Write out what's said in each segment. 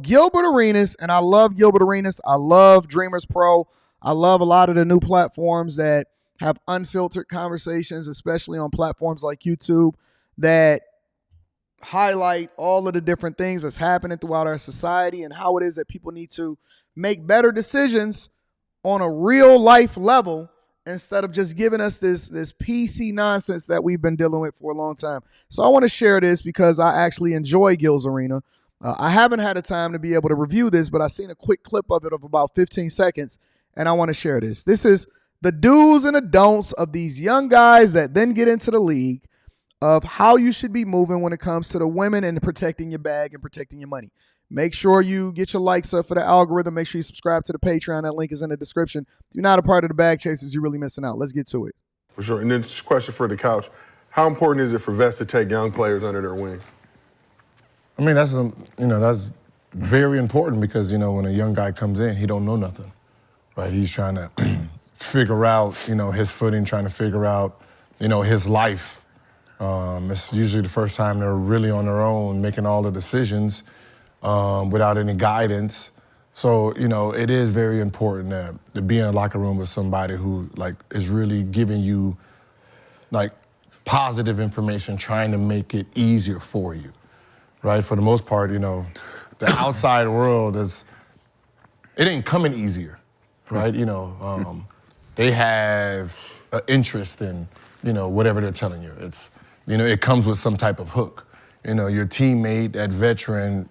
Gilbert Arenas, and I love Gilbert Arenas. I love Dreamers Pro. I love a lot of the new platforms that have unfiltered conversations, especially on platforms like YouTube, that highlight all of the different things that's happening throughout our society and how it is that people need to make better decisions on a real life level instead of just giving us this PC nonsense that we've been dealing with for a long time. So I want to share this because I actually enjoy Gil's Arena. I haven't had a time to be able to review this, but I've seen a quick clip of it of about 15 seconds, and I want to share this. This is the do's and the don'ts of these young guys that then get into the league, of how you should be moving when it comes to the women and protecting your bag and protecting your money. Make sure you get your likes up for the algorithm. Make sure you subscribe to the Patreon. That link is in the description. If you're not a part of the Bag Chasers, you're really missing out. Let's get to it. For sure. And then just a question for the couch. How important is it for vets to take young players under their wing? I mean, that's very important because, when a young guy comes in, he don't know nothing, right? He's trying to figure out, his footing, trying to figure out, his life. It's usually the first time they're really on their own, making all the decisions without any guidance. So, it is very important to be in a locker room with somebody who, is really giving you, positive information, trying to make it easier for you, right? For the most part, the outside world it ain't coming easier, right? They have an interest in, whatever they're telling you. It comes with some type of hook. Your teammate, that veteran,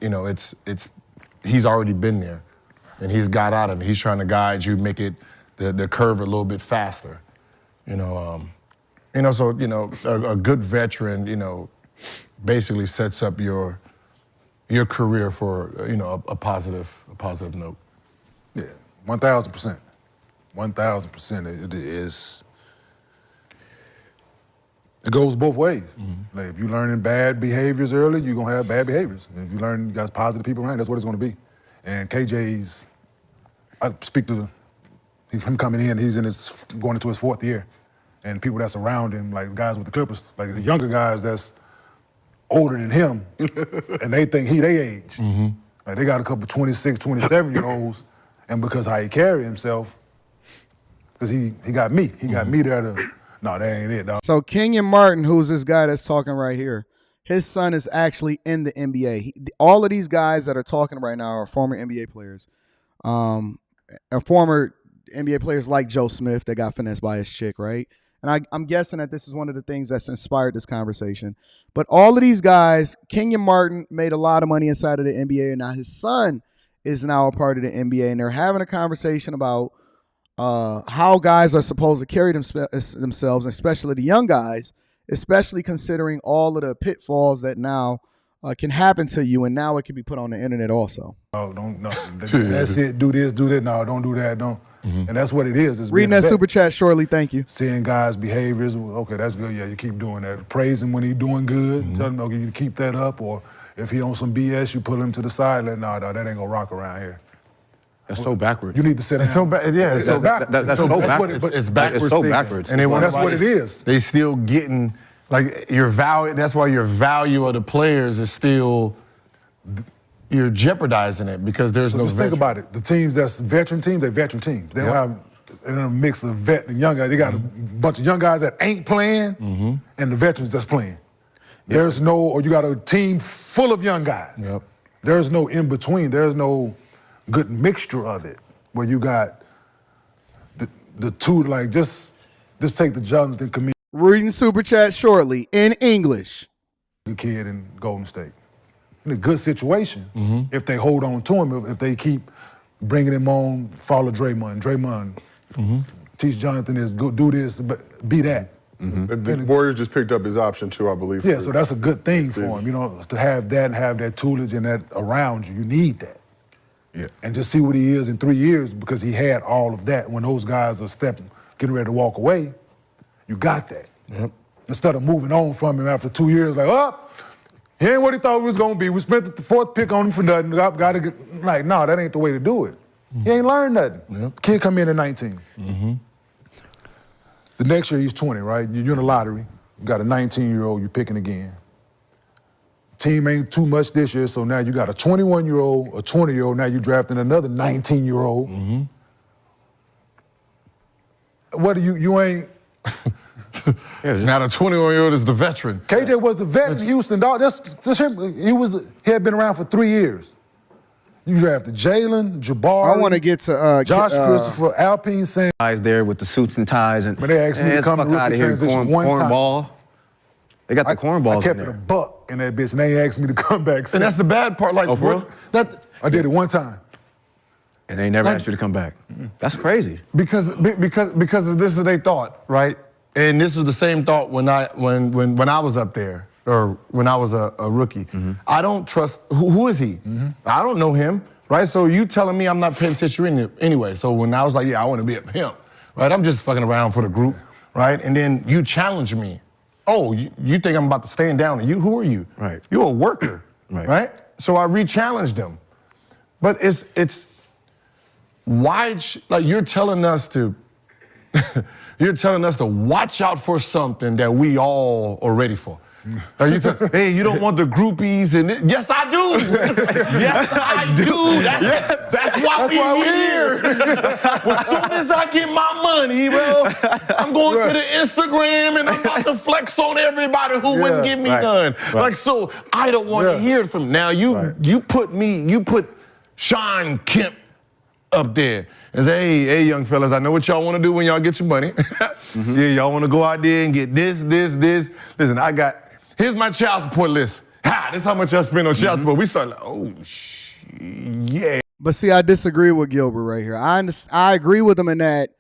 he's already been there and he's got out of it. He's trying to guide you, make it the curve a little bit faster. So a good veteran, basically sets up your career for, a positive note. Yeah, 1,000%. 1,000%. It is. It goes both ways. Mm-hmm. If you're learning bad behaviors early, you're going to have bad behaviors. If you learn you got positive people around, that's what it's going to be. And KJ's, I speak to him coming in, he's going into his 4th year. And people that's around him, like guys with the Clippers, like the younger guys that's older than him, and they think they age. Mm-hmm. Like they got a couple 26, 27-year-olds, and because how he carry himself, because he got me. He got me there to... No, that ain't it, dog. So Kenyon Martin, who's this guy that's talking right here, his son is actually in the NBA. All of these guys that are talking right now are former NBA players. Former NBA players like Joe Smith that got finessed by his chick, right? And I'm guessing that this is one of the things that's inspired this conversation. But all of these guys, Kenyon Martin made a lot of money inside of the NBA, and now his son is now a part of the NBA, and they're having a conversation about how guys are supposed to carry themselves, especially the young guys, especially considering all of the pitfalls that now can happen to you, and now it can be put on the internet also. Oh, no, that's it. Do this, do that. No, don't do that. Don't. Mm-hmm. And that's what it is. It's reading that super chat shortly. Thank you. Seeing guys' behaviors. Okay, that's good. Yeah, you keep doing that. Praise him when he's doing good. Mm-hmm. Tell him, okay, you keep that up. Or if he on some BS, you pull him to the side. That ain't gonna rock around here. That's so backwards. You need to sit down. It's so backwards. That's so backwards. It's backwards. It's so backwards. And that's what it is. They still getting your value. That's why your value of the players is still. You're jeopardizing it because there's no. Just think about it. The teams that's veteran teams, they're veteran teams. They don't have a mix of vet and young guys. They got a bunch of young guys that ain't playing, and the veterans that's playing. There's no, or you got a team full of young guys. Yep. There's no in between. There's no good mixture of it where you got the two. Like just take the Jonathan Camille. Reading super chat shortly in English. The kid in Golden State. In a good situation, if they hold on to him, if they keep bringing him on, follow Draymond, teach Jonathan is go do this, but be that. The Warriors just picked up his option too, I believe. Yeah, so that's a good thing for him, to have that and have that toolage and that around you. You need that. Yeah. And just see what he is in 3 years because he had all of that. When those guys are getting ready to walk away, you got that. Yep. Instead of moving on from him after 2 years, like, he ain't what he thought he was gonna be. We spent the 4th pick on him for nothing. Got to get no, that ain't the way to do it. He ain't learned nothing. Yep. Kid come in at 19. The next year he's 20, right? You're in the lottery. You got a 19-year-old. You're picking again. team ain't too much this year, so now you got a 21-year-old, a 20-year-old, now you drafting another 19-year-old. Mm-hmm. What do you ain't... Now the 21-year-old is the veteran. KJ was the vet in Houston, dog. That's him. He had been around for 3 years. You drafted Jalen, Jabari. I want to get to Josh Christopher, Alpine Sam. Guys there with the suits and ties and. But they asked me to come to rookie transition one time. Cornball. They got the cornballs I kept in it a there. buck in that bitch, and they ain't asked me to come back. And that's the bad part. Like, Oh, for real? I did it one time. And they never asked you to come back. That's crazy. Because this is their thought, right? And this is the same thought when I was up there, or when I was a rookie. Mm-hmm. I don't trust, who is he? Mm-hmm. I don't know him, right? So you telling me I'm not paying attention anyway. So when I was like, yeah, I want to be a pimp, right? I'm just fucking around for the group, right? And then you challenge me. Oh, you think I'm about to stand down and you, who are you? Right. You're a worker, right? So I re-challenged them. But it's why, like you're telling us to, you're telling us to watch out for something that we all are ready for. Hey, you don't want the groupies and yes, I do. Yes, I do. That's why we're here. As soon as I get my money, bro, I'm going to the Instagram and I'm about to flex on everybody who wouldn't get me done. Like, so I don't want to hear it from now. You put Sean Kemp up there and say, hey, young fellas, I know what y'all want to do when y'all get your money. Yeah, y'all want to go out there and get this. Listen, here's my child support list. This is how much I spend on child support. We start like, oh, yeah. But see, I disagree with Gilbert right here. I agree with him in that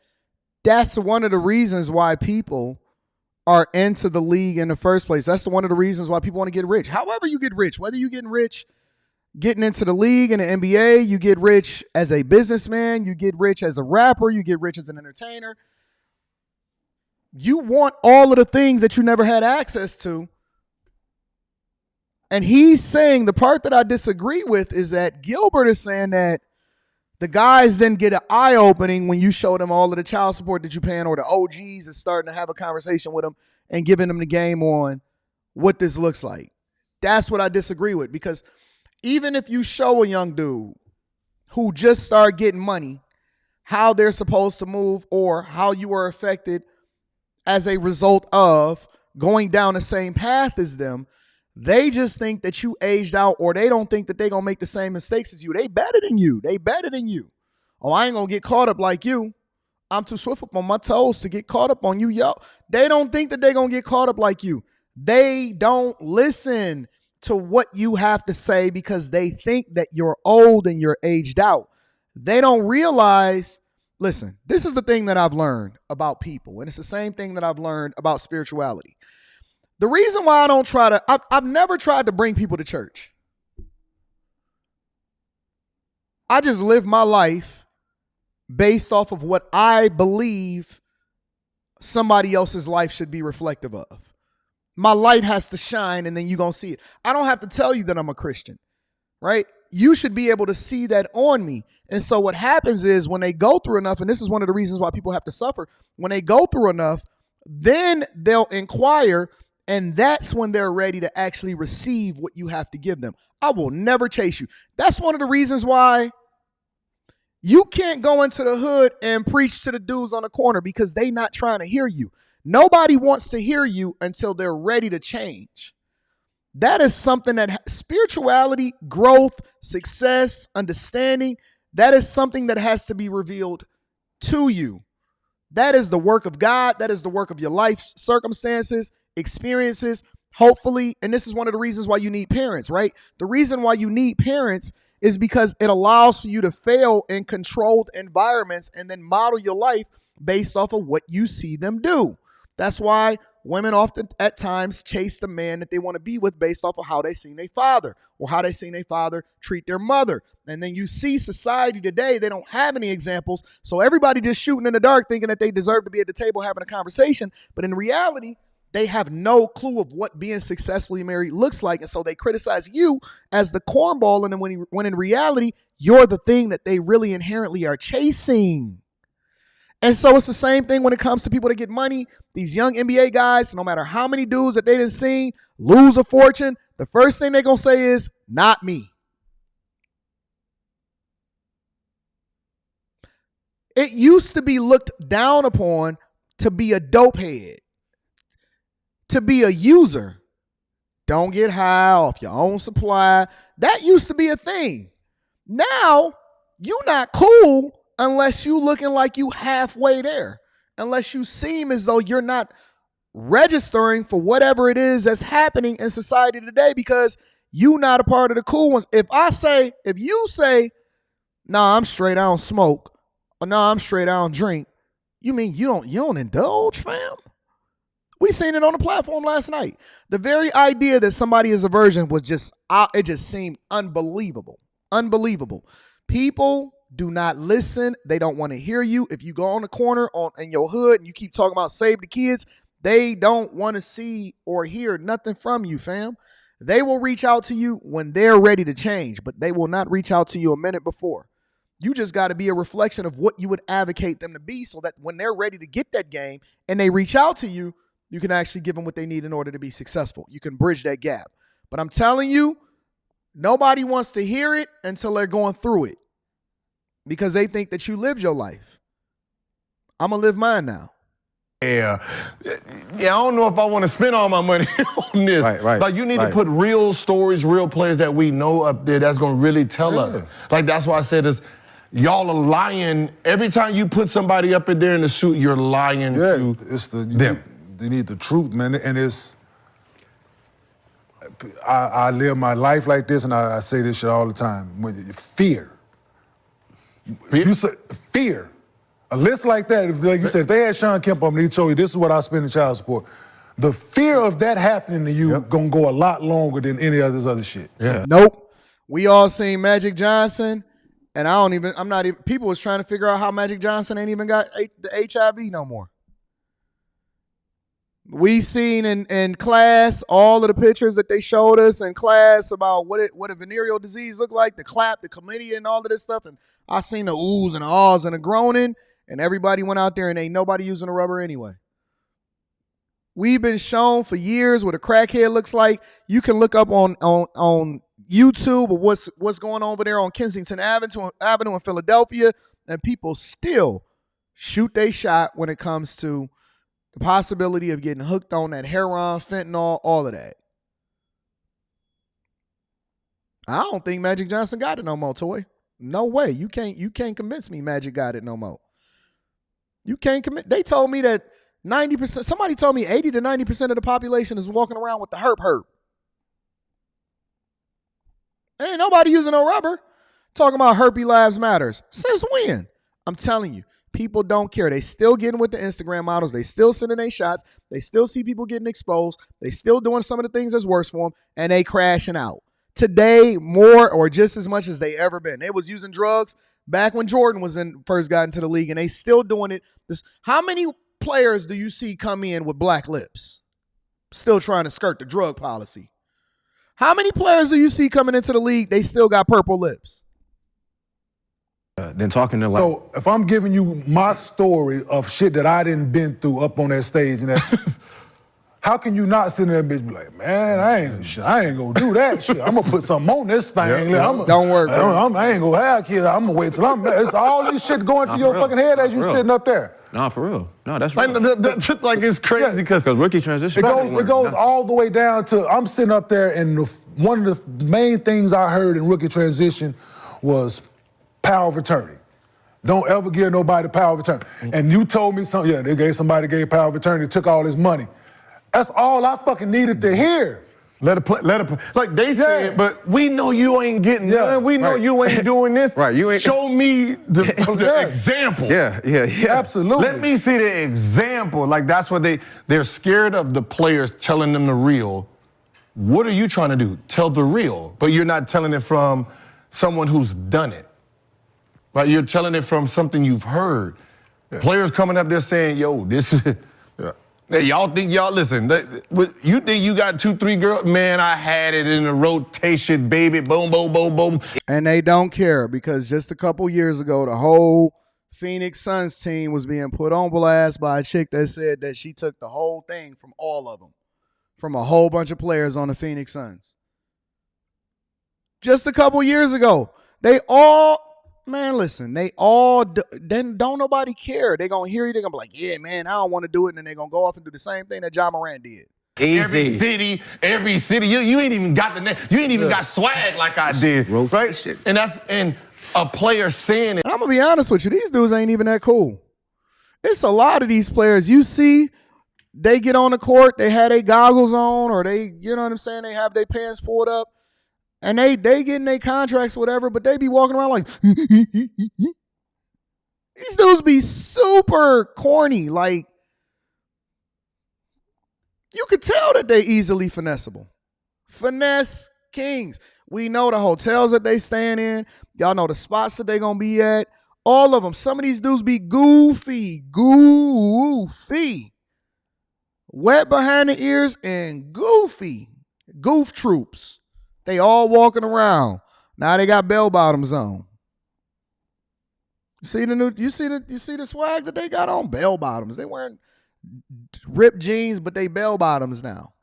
that's one of the reasons why people are into the league in the first place. That's one of the reasons why people want to get rich. However you get rich, whether you're getting rich getting into the league and the NBA, you get rich as a businessman, you get rich as a rapper, you get rich as an entertainer. You want all of the things that you never had access to. And he's saying, the part that I disagree with is that Gilbert is saying that the guys didn't get an eye-opening when you showed them all of the child support that you're paying, or the OGs is starting to have a conversation with them and giving them the game on what this looks like. That's what I disagree with, because even if you show a young dude who just started getting money how they're supposed to move or how you are affected as a result of going down the same path as them, they just think that you aged out, or they don't think that they're going to make the same mistakes as you. They better than you. They better than you. Oh, I ain't going to get caught up like you. I'm too swift up on my toes to get caught up on you, yo. They don't think that they're going to get caught up like you. They don't listen to what you have to say because they think that you're old and you're aged out. They don't realize, listen, this is the thing that I've learned about people, and it's the same thing that I've learned about spirituality. The reason why I don't try to, I've never tried to bring people to church. I just live my life based off of what I believe somebody else's life should be reflective of. My light has to shine, and then you're going to see it. I don't have to tell you that I'm a Christian, right? You should be able to see that on me. And so what happens is when they go through enough, and this is one of the reasons why people have to suffer, when they go through enough, then they'll inquire, and that's when they're ready to actually receive what you have to give them. I will never chase you. That's one of the reasons why you can't go into the hood and preach to the dudes on the corner, because they not trying to hear you. Nobody wants to hear you until they're ready to change. That is something that spirituality, growth, success, understanding, that is something that has to be revealed to you. That is the work of God. That is the work of your life circumstances, experiences, hopefully. And this is one of the reasons why you need parents, right? The reason why you need parents is because it allows for you to fail in controlled environments and then model your life based off of what you see them do. That's why women often at times chase the man that they want to be with based off of how they seen their father or how they seen their father treat their mother. And then you see society today, they don't have any examples. So everybody just shooting in the dark thinking that they deserve to be at the table having a conversation. But in reality, they have no clue of what being successfully married looks like. And so they criticize you as the cornball. And then when in reality, you're the thing that they really inherently are chasing. And so it's the same thing when it comes to people that get money. These young NBA guys, no matter how many dudes that they done seen lose a fortune, the first thing they're going to say is, not me. It used to be looked down upon to be a dope head, to be a user. Don't get high off your own supply. That used to be a thing. Now, you not cool unless you looking like you halfway there. Unless you seem as though you're not registering for whatever it is that's happening in society today because you not a part of the cool ones. If you say, nah, I'm straight, I don't smoke, or nah, I'm straight, I don't drink, you mean you don't indulge, fam? We seen it on the platform last night. The very idea that somebody is a virgin was it just seemed unbelievable. Unbelievable. People do not listen. They don't want to hear you. If you go on the corner in your hood and you keep talking about save the kids, they don't want to see or hear nothing from you, fam. They will reach out to you when they're ready to change, but they will not reach out to you a minute before. You just got to be a reflection of what you would advocate them to be so that when they're ready to get that game and they reach out to you, you can actually give them what they need in order to be successful. You can bridge that gap. But I'm telling you, nobody wants to hear it until they're going through it because they think that you lived your life. I'm going to live mine now. Yeah, I don't know if I want to spend all my money on this. Right. Like, you need to put real stories, real players that we know up there that's going to really tell us. Like, that's why I said this. Y'all are lying. Every time you put somebody up in there in the suit, you're lying to them. You need the truth, man. And I live my life like this, and I say this shit all the time. Fear. You say fear. A list like that, like you said, if they had Sean Kemp on, he told you this is what I spend in child support. The fear of that happening to you gonna go a lot longer than any of this other shit. Yeah. Nope. We all seen Magic Johnson, and people was trying to figure out how Magic Johnson ain't even got the HIV no more. We seen in class all of the pictures that they showed us in class about what a venereal disease looked like, the clap, the chlamydia, and all of this stuff. And I seen the oohs and the ahs and the groaning, and everybody went out there and ain't nobody using a rubber anyway. We've been shown for years what a crackhead looks like. You can look up on YouTube of what's going on over there on Kensington Avenue in Philadelphia, and people still shoot they shot when it comes to the possibility of getting hooked on that heroin, fentanyl, all of that. I don't think Magic Johnson got it no more, Toy. No way. You can't convince me Magic got it no more. You can't commit. They told me that 90%, somebody told me 80 to 90% of the population is walking around with the herp. Ain't nobody using no rubber. Talking about herpes lives matters. Since when? I'm telling you. People don't care. They still getting with the Instagram models. They still sending their shots. They still see people getting exposed. They still doing some of the things that's worse for them, and they crashing out. Today, more or just as much as they ever been. They was using drugs back when Jordan first got into the league, and they still doing it. How many players do you see come in with black lips, still trying to skirt the drug policy? How many players do you see coming into the league, they still got purple lips? Then talking to So if I'm giving you my story of shit that I didn't been through up on that stage, and that, how can you not sit there and be like, man, I ain't gonna do that shit. I'm gonna put something on this thing. Don't work. I ain't gonna have kids. I'm gonna wait till it's all this shit going through your fucking head as you sitting up there. No, for real. No, that's real. Like it's crazy because rookie transition. It goes all the way down to I'm sitting up there, and one of the main things I heard in rookie transition was power of attorney. Don't ever give nobody power of attorney. And you told me something. Yeah, they gave power of attorney, took all his money. That's all I fucking needed to hear. Let it play. Like they said, but we know you ain't getting none. We know you ain't doing this. Right, you ain't. Show me the example. Yeah. Absolutely. Let me see the example. Like that's what they're scared of the players telling them the real. What are you trying to do? Tell the real, but you're not telling it from someone who's done it. Right? You're telling it from something you've heard. Yeah. Players coming up there saying, yo, this is... Hey, y'all think listen, you think you got 2-3 girls? Man, I had it in a rotation, baby, boom, boom, boom, boom. And they don't care because just a couple years ago, the whole Phoenix Suns team was being put on blast by a chick that said that she took the whole thing from all of them, from a whole bunch of players on the Phoenix Suns. just a couple years ago. They all, man, listen, then don't nobody care. They gonna hear you. They gonna be like, yeah, man, I don't want to do it. And then they gonna go off and do the same thing that John Moran did. Easy. Every city, you ain't even got the name. You ain't even got swag like I did, right? And a player saying it. And I'm gonna be honest with you, these dudes ain't even that cool. It's a lot of these players you see, they get on the court, they have their goggles on, or they, you know what I'm saying, they have their pants pulled up, and they getting their contracts, whatever, but they be walking around like, these dudes be super corny. Like, you could tell that they easily finessable. Finesse kings. We know the hotels that they staying in. Y'all know the spots that they gonna be at. All of them. Some of these dudes be goofy. Wet behind the ears and goofy. Goof troops. They all walking around. Now they got bell bottoms on. You see the swag that they got on? Bell bottoms. They wearing ripped jeans, but they bell bottoms now.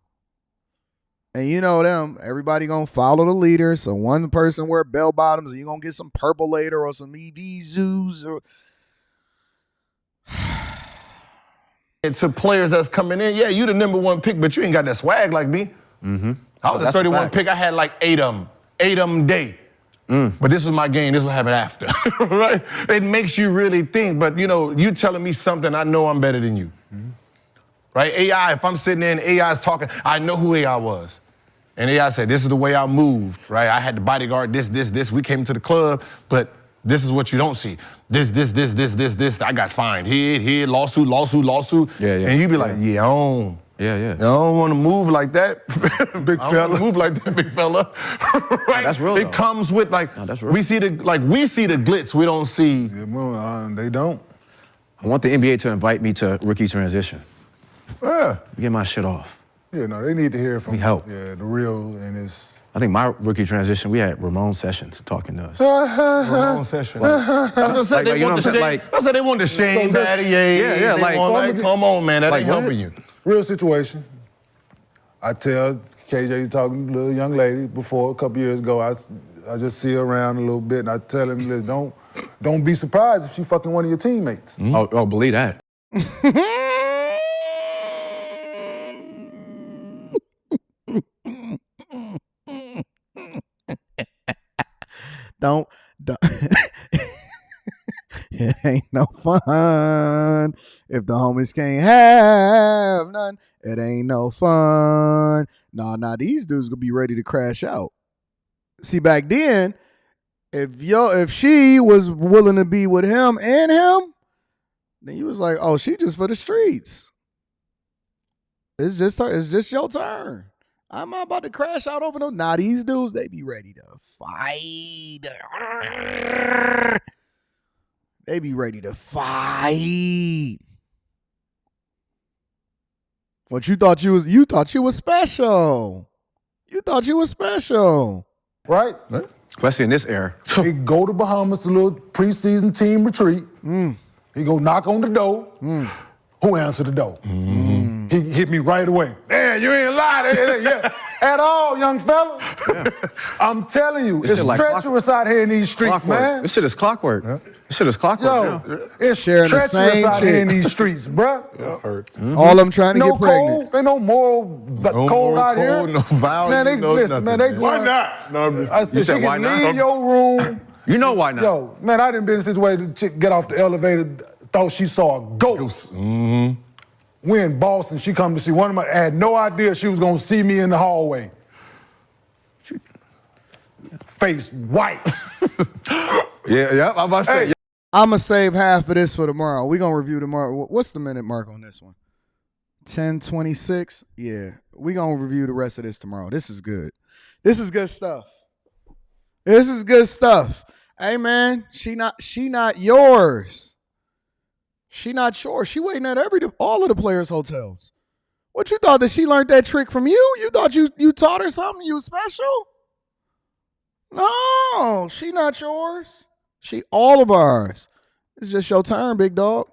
And you know them, everybody gonna follow the leader. So one person wear bell bottoms, and you're gonna get some purple later or some EV zoos. And to players that's coming in, yeah, you the number one pick, but you ain't got that swag like me. Mm-hmm. I was the 31 pick. I had like 8 of them a day. But this is my game. This is what happened after, right? It makes you really think. But you telling me something, I know I'm better than you, right? AI. If I'm sitting there and AI's talking, I know who AI was. And AI said, this is the way I moved, right? I had to bodyguard this. We came to the club, but this is what you don't see. This. I got fined. Here, lawsuit. Yeah. And you be like, I don't want to move like that, big fella. Move like that, big fella. Right? That's real. It comes with we see the glitz. We don't see. Yeah, well, they don't. I want the NBA to invite me to rookie transition. Yeah. Get my shit off. Yeah, no, they need to hear from help. Yeah, the real and it's. I think my rookie transition, we had Ramon Sessions talking to us. Ramon Sessions. That's what I said. They want the shame, daddy. Yeah. Like, come on, man. That ain't helping you. Real situation. I tell KJ talking to a little young lady before a couple years ago. I just see her around a little bit, and I tell him, listen, don't be surprised if she fucking one of your teammates. Oh, believe that. Don't. It ain't no fun if the homies can't have none. It ain't no fun. Nah, these dudes gonna be ready to crash out. See, back then, if she was willing to be with him and him, then he was like, oh, she just for the streets. It's just your turn. I'm not about to crash out over them. Nah, these dudes, they be ready to fight. They be ready to fight. What you thought you was special. You thought you was special. Right? Especially in this era. He go to Bahamas, a little preseason team retreat. He go knock on the door. Who answered the door? He hit me right away. Man, you ain't lied. Yeah. At all, young fella. Yeah. I'm telling you, it's treacherous out here in these streets, man. This shit is clockwork. Yeah. This shit is clockwork. Yo, it's treacherous out here in these streets, bruh. That hurts. All of them trying to get pregnant. Ain't no moral cold out here. No value. Man, they listen, man, they going. Why not? No, I'm just. I said, she can leave your room. You know why not? Yo, man, I done been in a situation the chick get off the elevator, thought she saw a ghost. We in Boston, she come to see one of my, I had no idea she was gonna see me in the hallway. Face white. Yeah, I'm about to say. Hey. I'm going to save half of this for tomorrow. We're going to review tomorrow. What's the minute mark on this one? 10:26? Yeah. We're going to review the rest of this tomorrow. This is good. This is good stuff. This is good stuff. Hey, man, she not yours. She not yours. She waiting at all of the players' hotels. What, you thought that she learned that trick from you? You thought you taught her something? You special? No, she not yours. She all of ours. It's just your turn, big dog.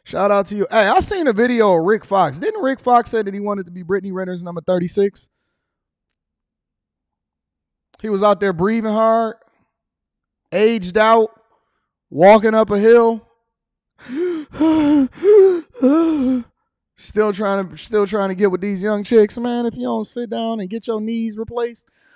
Shout out to you. Hey, I seen a video of Rick Fox. Didn't Rick Fox say that he wanted to be Brittany Renner's number 36? He was out there breathing hard, aged out, walking up a hill. Still trying to get with these young chicks, man. If you don't sit down and get your knees replaced,